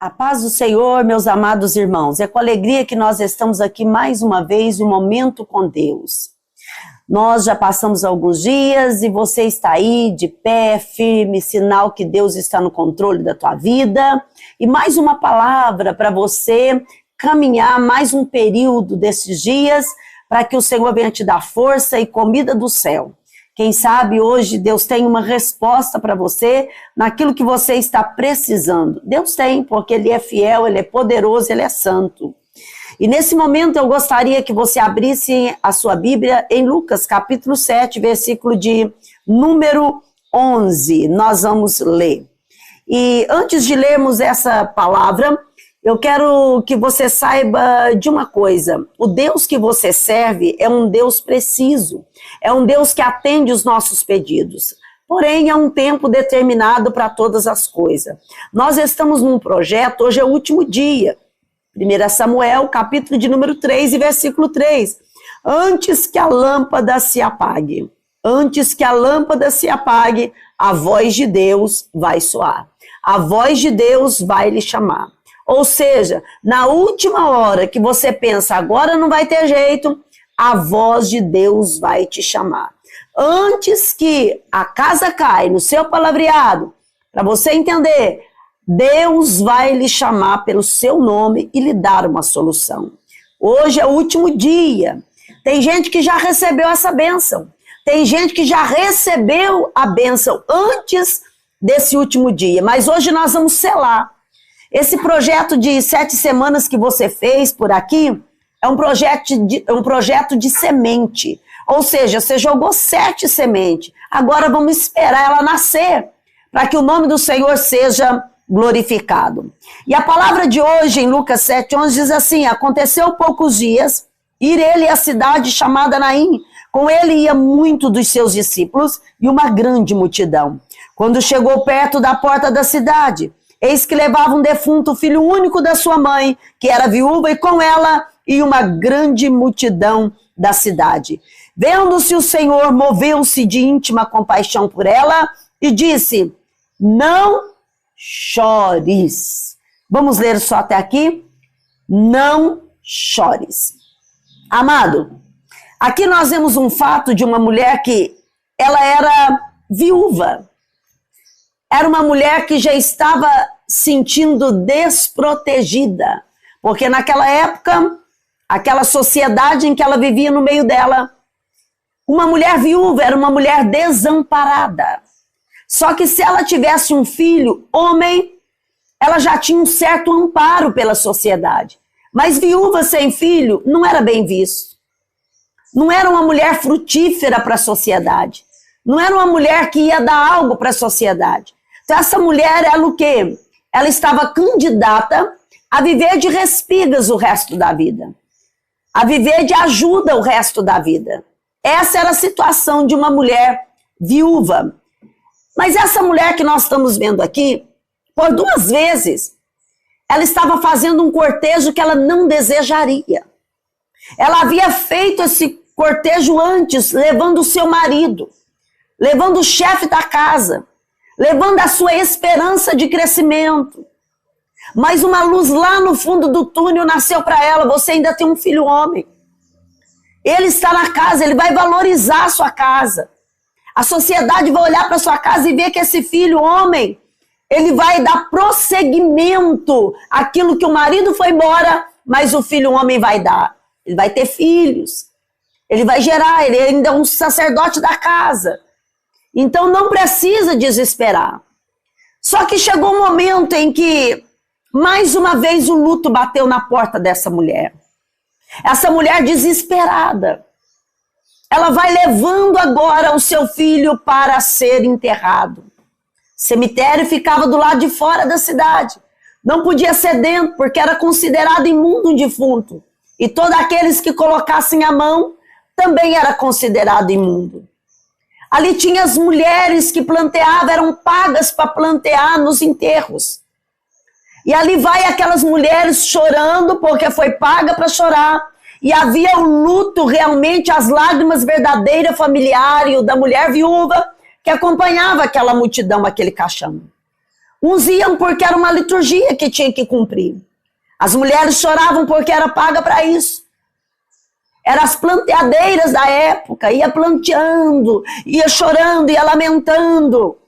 A paz do Senhor, meus amados irmãos, é com alegria que nós estamos aqui mais uma vez, um momento com Deus. Nós já passamos alguns dias e você está aí de pé, firme, sinal que Deus está no controle da tua vida. E mais uma palavra para você caminhar mais um período desses dias para que o Senhor venha te dar força e comida do céu. Quem sabe hoje Deus tem uma resposta para você naquilo que você está precisando. Deus tem, porque Ele é fiel, Ele é poderoso, Ele é santo. E nesse momento eu gostaria que você abrisse a sua Bíblia em Lucas capítulo 7, versículo de número 11. Nós vamos ler. E antes de lermos essa palavra, eu quero que você saiba de uma coisa. O Deus que você serve é um Deus preciso. É um Deus que atende os nossos pedidos. Porém, há um tempo determinado para todas as coisas. Nós estamos num projeto, hoje é o último dia. 1 Samuel, capítulo de número 3 e versículo 3. Antes que a lâmpada se apague, a voz de Deus vai soar. A voz de Deus vai lhe chamar. Ou seja, na última hora que você pensa, agora não vai ter jeito, a voz de Deus vai te chamar. Antes que a casa caia no seu palavreado, para você entender, Deus vai lhe chamar pelo seu nome e lhe dar uma solução. Hoje é o último dia. Tem gente que já recebeu essa bênção. Tem gente que já recebeu a bênção antes desse último dia. Mas hoje nós vamos selar. Esse projeto de 7 semanas que você fez por aqui é um projeto de semente. Ou seja, você jogou 7 sementes. Agora vamos esperar ela nascer para que o nome do Senhor seja glorificado. E a palavra de hoje em Lucas 7:11 diz assim: aconteceu poucos dias, ir ele à cidade chamada Naim. Com ele ia muito dos seus discípulos e uma grande multidão. Quando chegou perto da porta da cidade, eis que levava um defunto, filho único da sua mãe, que era viúva, e com ela ia uma grande multidão da cidade. Vendo-se o Senhor, moveu-se de íntima compaixão por ela e disse: não chores. Vamos ler só até aqui? Não chores. Amado, aqui nós vemos um fato de uma mulher que ela era viúva. Era uma mulher que já estava sentindo desprotegida, porque naquela época, aquela sociedade em que ela vivia no meio dela, uma mulher viúva era uma mulher desamparada. Só que se ela tivesse um filho, homem, ela já tinha um certo amparo pela sociedade. Mas viúva sem filho não era bem visto. Não era uma mulher frutífera para a sociedade. Não era uma mulher que ia dar algo para a sociedade. Então essa mulher, ela o quê? Ela estava candidata a viver de respigas o resto da vida. A viver de ajuda o resto da vida. Essa era a situação de uma mulher viúva. Mas essa mulher que nós estamos vendo aqui, por 2 vezes, ela estava fazendo um cortejo que ela não desejaria. Ela havia feito esse cortejo antes, levando o seu marido, levando o chefe da casa, levando a sua esperança de crescimento. Mas uma luz lá no fundo do túnel nasceu para ela: você ainda tem um filho homem. Ele está na casa, ele vai valorizar a sua casa. A sociedade vai olhar para sua casa e ver que esse filho homem, ele vai dar prosseguimento àquilo que o marido foi embora, mas o filho homem vai dar. Ele vai ter filhos, ele vai gerar, ele ainda é um sacerdote da casa. Então não precisa desesperar. Só que chegou um momento em que, mais uma vez, o luto bateu na porta dessa mulher. Essa mulher desesperada. Ela vai levando agora o seu filho para ser enterrado. O cemitério ficava do lado de fora da cidade. Não podia ser dentro, porque era considerado imundo um defunto. E todos aqueles que colocassem a mão também era considerado imundo. Ali tinha as mulheres que planteavam, eram pagas para plantear nos enterros. E ali vai aquelas mulheres chorando, porque foi paga para chorar. E havia o luto realmente, as lágrimas verdadeiras familiares da mulher viúva que acompanhava aquela multidão, aquele caixão. Uns iam porque era uma liturgia que tinha que cumprir. As mulheres choravam porque era paga para isso. Eram as planteadeiras da época, ia planteando, ia chorando, ia lamentando.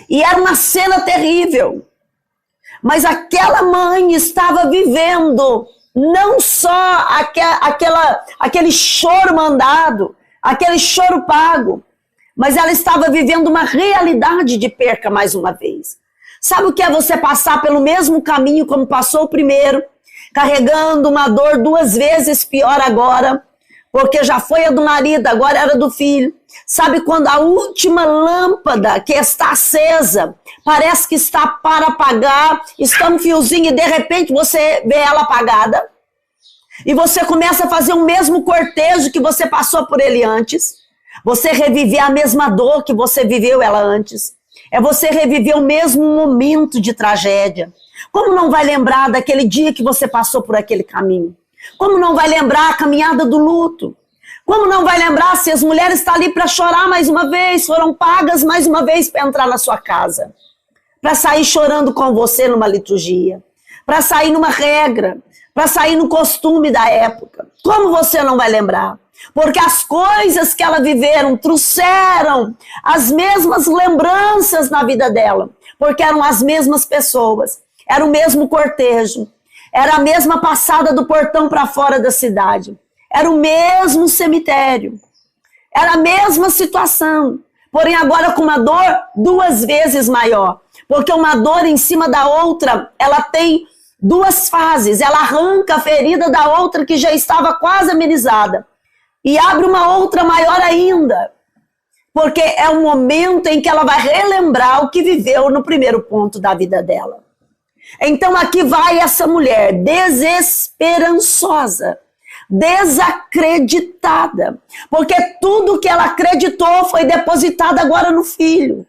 E era uma cena terrível. Mas aquela mãe estava vivendo não só aquele choro mandado, aquele choro pago, mas ela estava vivendo uma realidade de perca mais uma vez. Sabe o que é você passar pelo mesmo caminho como passou o primeiro, carregando uma dor 2 vezes pior agora, porque já foi a do marido, agora era do filho. Sabe quando a última lâmpada que está acesa parece que está para apagar, está um fiozinho e de repente você vê ela apagada? E você começa a fazer o mesmo cortejo que você passou por ele antes. Você reviver a mesma dor que você viveu ela antes. É você reviver o mesmo momento de tragédia. Como não vai lembrar daquele dia que você passou por aquele caminho? Como não vai lembrar a caminhada do luto? Como não vai lembrar se as mulheres estão ali para chorar mais uma vez, foram pagas mais uma vez para entrar na sua casa? Para sair chorando com você numa liturgia? Para sair numa regra? Para sair no costume da época? Como você não vai lembrar? Porque as coisas que ela viveram trouxeram as mesmas lembranças na vida dela. Porque eram as mesmas pessoas. Era o mesmo cortejo. Era a mesma passada do portão para fora da cidade. Era o mesmo cemitério. Era a mesma situação. Porém, agora com uma dor 2 vezes maior. Porque uma dor em cima da outra, ela tem 2 fases. Ela arranca a ferida da outra que já estava quase amenizada. E abre uma outra maior ainda. Porque é um momento em que ela vai relembrar o que viveu no primeiro ponto da vida dela. Então aqui vai essa mulher desesperançosa, desacreditada, porque tudo que ela acreditou foi depositado agora no filho.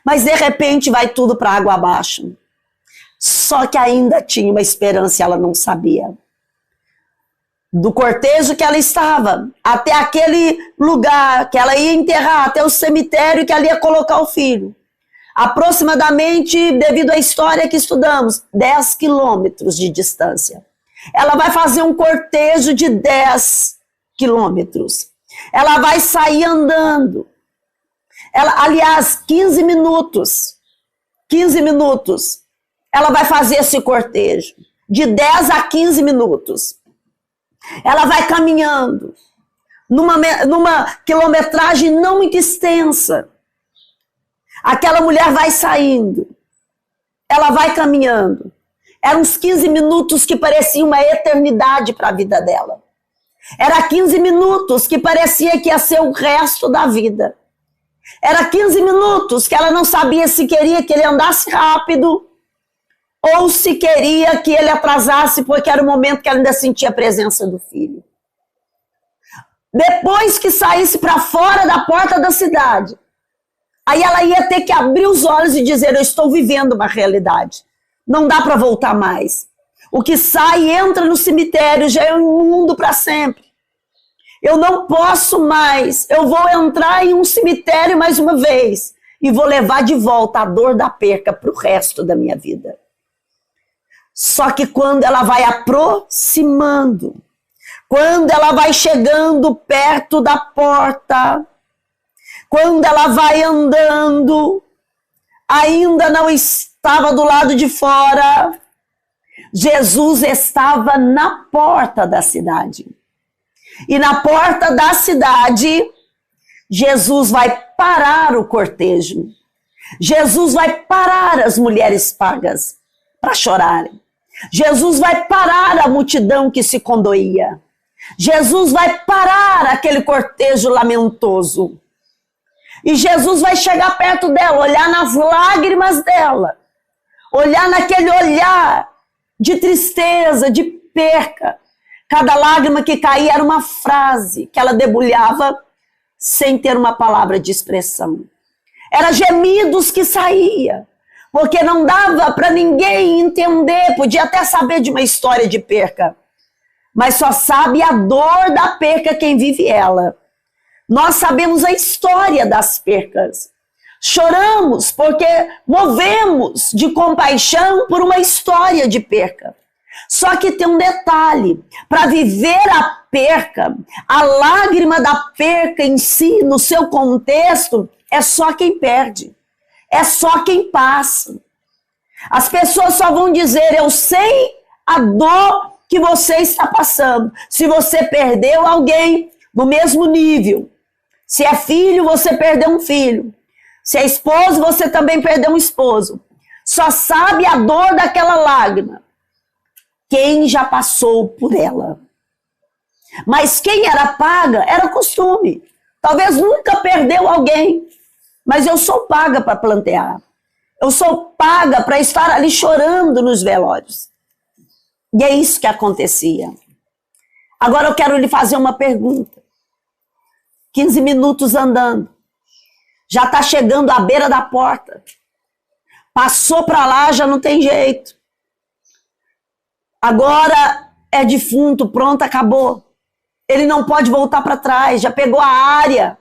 Mas de repente vai tudo para água abaixo. Só que ainda tinha uma esperança e ela não sabia. Do cortejo que ela estava, até aquele lugar que ela ia enterrar, até o cemitério que ela ia colocar o filho. Aproximadamente, devido à história que estudamos, 10 quilômetros de distância. Ela vai fazer um cortejo de 10 quilômetros. Ela vai sair andando. Aliás, 15 minutos. 15 minutos. Ela vai fazer esse cortejo. De 10 a 15 minutos. Ela vai caminhando. Numa quilometragem não muito extensa. Aquela mulher vai saindo, ela vai caminhando. Eram uns 15 minutos que pareciam uma eternidade para a vida dela. Era 15 minutos que parecia que ia ser o resto da vida. Era 15 minutos que ela não sabia se queria que ele andasse rápido ou se queria que ele atrasasse, porque era o momento que ela ainda sentia a presença do filho. Depois que saísse para fora da porta da cidade, aí ela ia ter que abrir os olhos e dizer, eu estou vivendo uma realidade. Não dá para voltar mais. O que sai e entra no cemitério já é um mundo para sempre. Eu não posso mais. Eu vou entrar em um cemitério mais uma vez e vou levar de volta a dor da perca para o resto da minha vida. Só que quando ela vai aproximando, quando ela vai chegando perto da porta, quando ela vai andando, ainda não estava do lado de fora, Jesus estava na porta da cidade. E na porta da cidade, Jesus vai parar o cortejo. Jesus vai parar as mulheres pagas para chorarem. Jesus vai parar a multidão que se condoía. Jesus vai parar aquele cortejo lamentoso. E Jesus vai chegar perto dela, olhar nas lágrimas dela, olhar naquele olhar de tristeza, de perca. Cada lágrima que caía era uma frase que ela debulhava sem ter uma palavra de expressão. Era gemidos que saía, porque não dava para ninguém entender, podia até saber de uma história de perca, mas só sabe a dor da perca quem vive ela. Nós sabemos a história das percas. Choramos porque movemos de compaixão por uma história de perca. Só que tem um detalhe: para viver a perca, a lágrima da perca em si, no seu contexto, é só quem perde, é só quem passa. As pessoas só vão dizer: eu sei a dor que você está passando. Se você perdeu alguém no mesmo nível, se é filho, você perdeu um filho. Se é esposo, você também perdeu um esposo. Só sabe a dor daquela lágrima quem já passou por ela. Mas quem era paga era costume. Talvez nunca perdeu alguém, mas eu sou paga para plantear. Eu sou paga para estar ali chorando nos velórios. E é isso que acontecia. Agora eu quero lhe fazer uma pergunta. 15 minutos andando. Já está chegando à beira da porta. Passou para lá, já não tem jeito. Agora é defunto, pronto, acabou. Ele não pode voltar para trás, já pegou a área,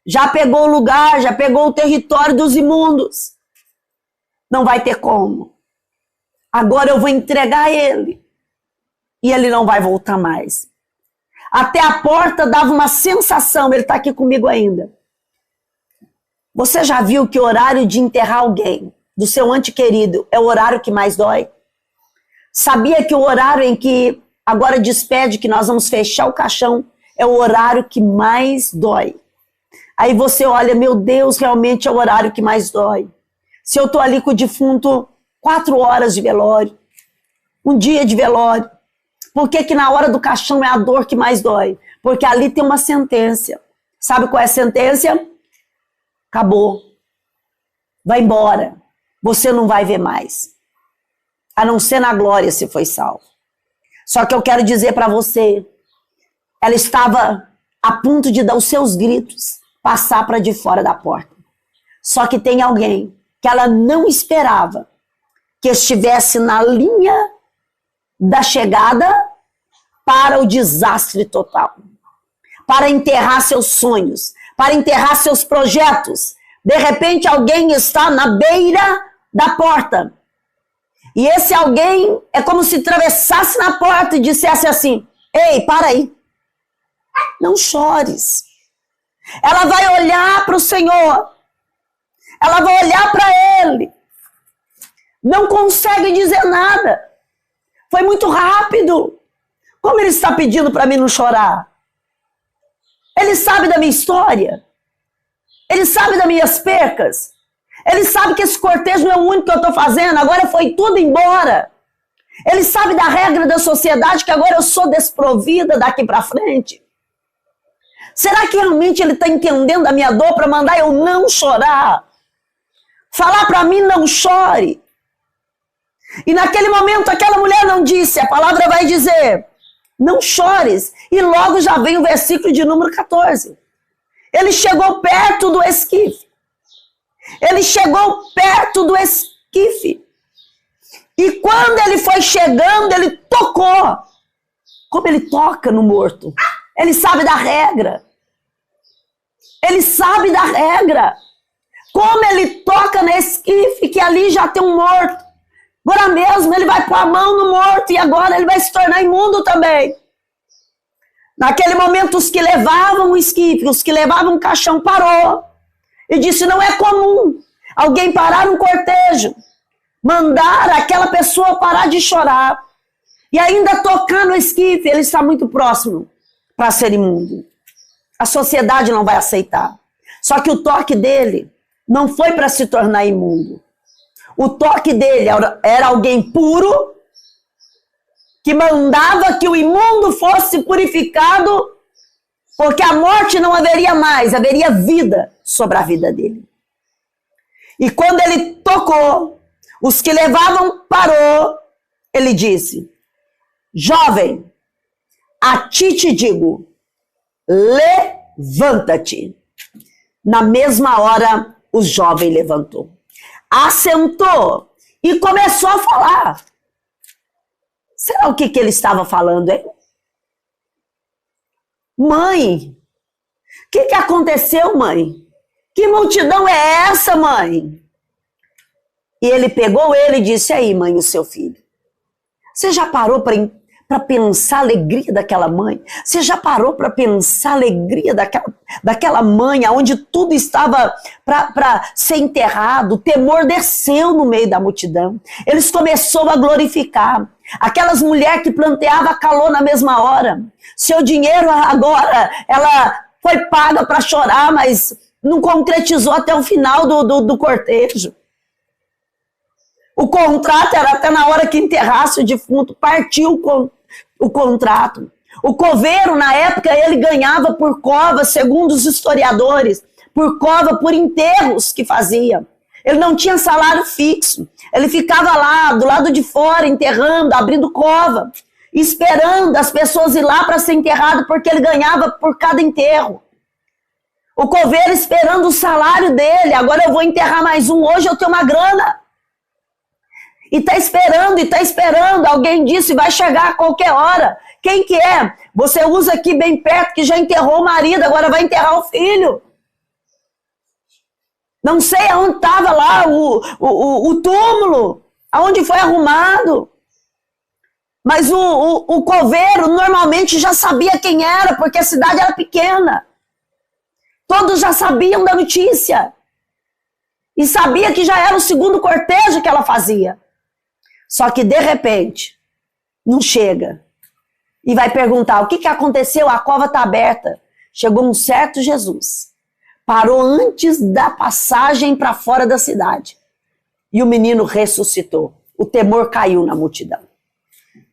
já pegou o lugar, já pegou o território dos imundos. Não vai ter como. Agora eu vou entregar ele e ele não vai voltar mais. Até a porta dava uma sensação, ele está aqui comigo ainda. Você já viu que o horário de enterrar alguém do seu ente querido é o horário que mais dói? Sabia que o horário em que agora despede, que nós vamos fechar o caixão, é o horário que mais dói? Aí você olha, meu Deus, realmente é o horário que mais dói. Se eu estou ali com o defunto 4 horas de velório, um dia de velório, por que na hora do caixão é a dor que mais dói? Porque ali tem uma sentença. Sabe qual é a sentença? Acabou. Vai embora. Você não vai ver mais. A não ser na glória se foi salvo. Só que eu quero dizer para você, ela estava a ponto de dar os seus gritos, passar para de fora da porta. Só que tem alguém que ela não esperava que estivesse na linha da chegada para o desastre total, para enterrar seus sonhos, para enterrar seus projetos. De repente alguém está na beira da porta. E esse alguém é como se atravessasse na porta e dissesse assim: ei, para aí, não chores. Ela vai olhar para o Senhor, ela vai olhar para Ele, não consegue dizer nada. Foi muito rápido. Como Ele está pedindo para mim não chorar? Ele sabe da minha história, Ele sabe das minhas percas. Ele sabe que esse cortejo não é o único que eu estou fazendo, agora foi tudo embora. Ele sabe da regra da sociedade, que agora eu sou desprovida daqui para frente. Será que realmente ele está entendendo a minha dor para mandar eu não chorar? Falar para mim, não chore. E naquele momento aquela mulher não disse, a palavra vai dizer, não chores. E logo já vem o versículo de número 14. Ele chegou perto do esquife. Ele chegou perto do esquife. E quando ele foi chegando, ele tocou. Como ele toca no morto. Ele sabe da regra. Ele sabe da regra. Como ele toca no esquife, que ali já tem um morto. Agora mesmo ele vai pôr a mão no morto e agora ele vai se tornar imundo também. Naquele momento os que levavam o esquife, os que levavam o caixão parou. E disse, não é comum alguém parar um cortejo, mandar aquela pessoa parar de chorar e ainda tocar no esquife, ele está muito próximo para ser imundo. A sociedade não vai aceitar. Só que o toque dele não foi para se tornar imundo. O toque dele era alguém puro, que mandava que o imundo fosse purificado, porque a morte não haveria mais, haveria vida sobre a vida dele. E quando ele tocou, os que levavam parou, ele disse, jovem, a ti te digo, levanta-te. Na mesma hora, o jovem levantou, assentou e começou a falar. Será o que ele estava falando, hein? Mãe, o que aconteceu, mãe? O Que multidão é essa, mãe? E ele pegou ele e disse, aí, mãe, o seu filho. Você já parou para pensar a alegria daquela mãe? Você já parou para pensar a alegria daquela mãe, onde tudo estava para ser enterrado? O temor desceu no meio da multidão. Eles começaram a glorificar. Aquelas mulheres que planteavam calor na mesma hora. Seu dinheiro agora, ela foi paga para chorar, mas não concretizou até o final do cortejo. O contrato era até na hora que enterrasse o defunto, partiu o contrato. O coveiro, na época, ele ganhava por cova, segundo os historiadores, por enterros que fazia. Ele não tinha salário fixo. Ele ficava lá, do lado de fora, enterrando, abrindo cova, esperando as pessoas ir lá para ser enterrado, porque ele ganhava por cada enterro. O coveiro esperando o salário dele. Agora eu vou enterrar mais um, hoje eu tenho uma grana. E tá esperando. Alguém disse, vai chegar a qualquer hora. Quem que é? Você usa aqui bem perto, que já enterrou o marido, agora vai enterrar o filho. Não sei aonde estava lá o túmulo, aonde foi arrumado. Mas o coveiro normalmente já sabia quem era, porque a cidade era pequena. Todos já sabiam da notícia. E sabia que já era o segundo cortejo que ela fazia. Só que, de repente, não chega. E vai perguntar, o que aconteceu? A cova está aberta. Chegou um certo Jesus. Parou antes da passagem para fora da cidade. E o menino ressuscitou. O temor caiu na multidão.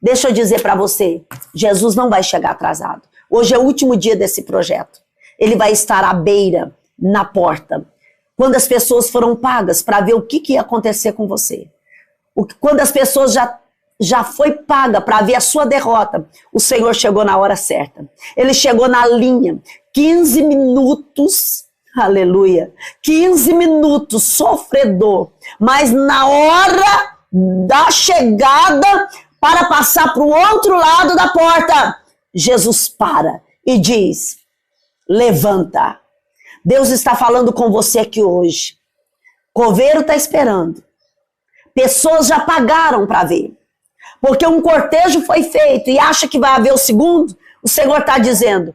Deixa eu dizer para você, Jesus não vai chegar atrasado. Hoje é o último dia desse projeto. Ele vai estar à beira, na porta. Quando as pessoas foram pagas para ver o que ia acontecer com você. Quando as pessoas já foi paga para ver a sua derrota, o Senhor chegou na hora certa. Ele chegou na linha, 15 minutos, aleluia, 15 minutos, sofredor, mas na hora da chegada, para passar para o outro lado da porta, Jesus para e diz, levanta. Deus está falando com você aqui hoje. Coveiro está esperando. Pessoas já pagaram para ver. Porque um cortejo foi feito e acha que vai haver o segundo, o Senhor está dizendo,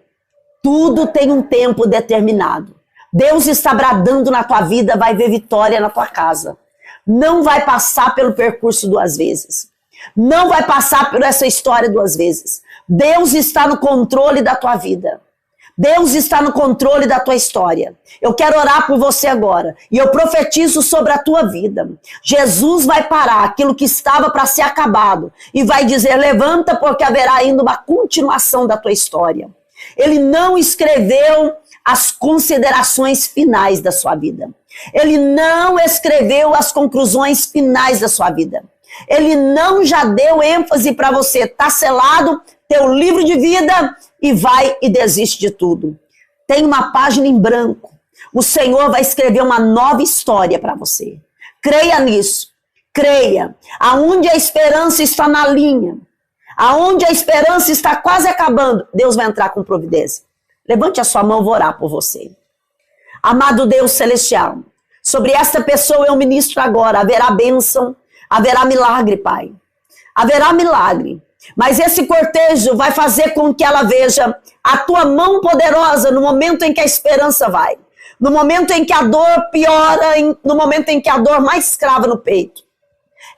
tudo tem um tempo determinado. Deus está bradando na tua vida, vai ver vitória na tua casa. Não vai passar pelo percurso duas vezes. Não vai passar por essa história duas vezes. Deus está no controle da tua vida. Deus está no controle da tua história. Eu quero orar por você agora. E eu profetizo sobre a tua vida. Jesus vai parar aquilo que estava para ser acabado. E vai dizer, levanta porque haverá ainda uma continuação da tua história. Ele não escreveu as considerações finais da sua vida. Ele não escreveu as conclusões finais da sua vida. Ele não já deu ênfase para você. Está selado teu livro de vida e vai e desiste de tudo. Tem uma página em branco. O Senhor vai escrever uma nova história para você. Creia nisso. Creia. Aonde a esperança está na linha, aonde a esperança está quase acabando, Deus vai entrar com providência. Levante a sua mão, vou orar por você. Amado Deus celestial, sobre esta pessoa eu ministro agora. Haverá bênção, haverá milagre, Pai. Haverá milagre. Mas esse cortejo vai fazer com que ela veja a tua mão poderosa no momento em que a esperança vai. No momento em que a dor piora, no momento em que a dor mais crava no peito.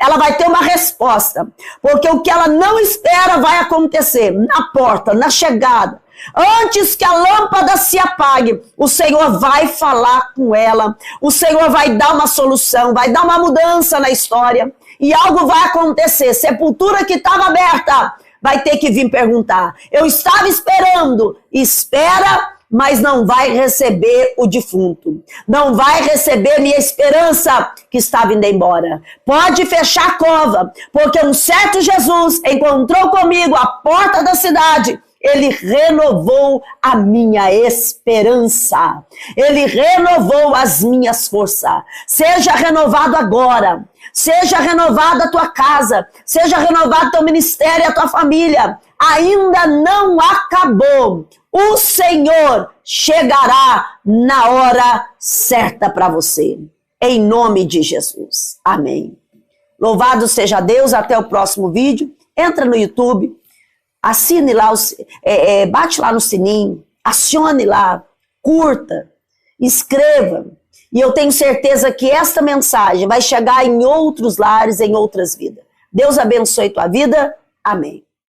Ela vai ter uma resposta. Porque o que ela não espera vai acontecer na porta, na chegada. Antes que a lâmpada se apague, o Senhor vai falar com ela. O Senhor vai dar uma solução, vai dar uma mudança na história. E algo vai acontecer. Sepultura que estava aberta vai ter que vir perguntar. Eu estava esperando. Espera, mas não vai receber o defunto. Não vai receber minha esperança que estava indo embora. Pode fechar a cova, porque um certo Jesus encontrou comigo à porta da cidade. Ele renovou a minha esperança. Ele renovou as minhas forças. Seja renovado agora. Seja renovada a tua casa. Seja renovado teu ministério e a tua família. Ainda não acabou. O Senhor chegará na hora certa para você. Em nome de Jesus. Amém. Louvado seja Deus. Até o próximo vídeo. Entra no YouTube. Assine lá, bate lá no sininho. Acione lá. Curta. Escreva. E eu tenho certeza que esta mensagem vai chegar em outros lares, em outras vidas. Deus abençoe tua vida. Amém.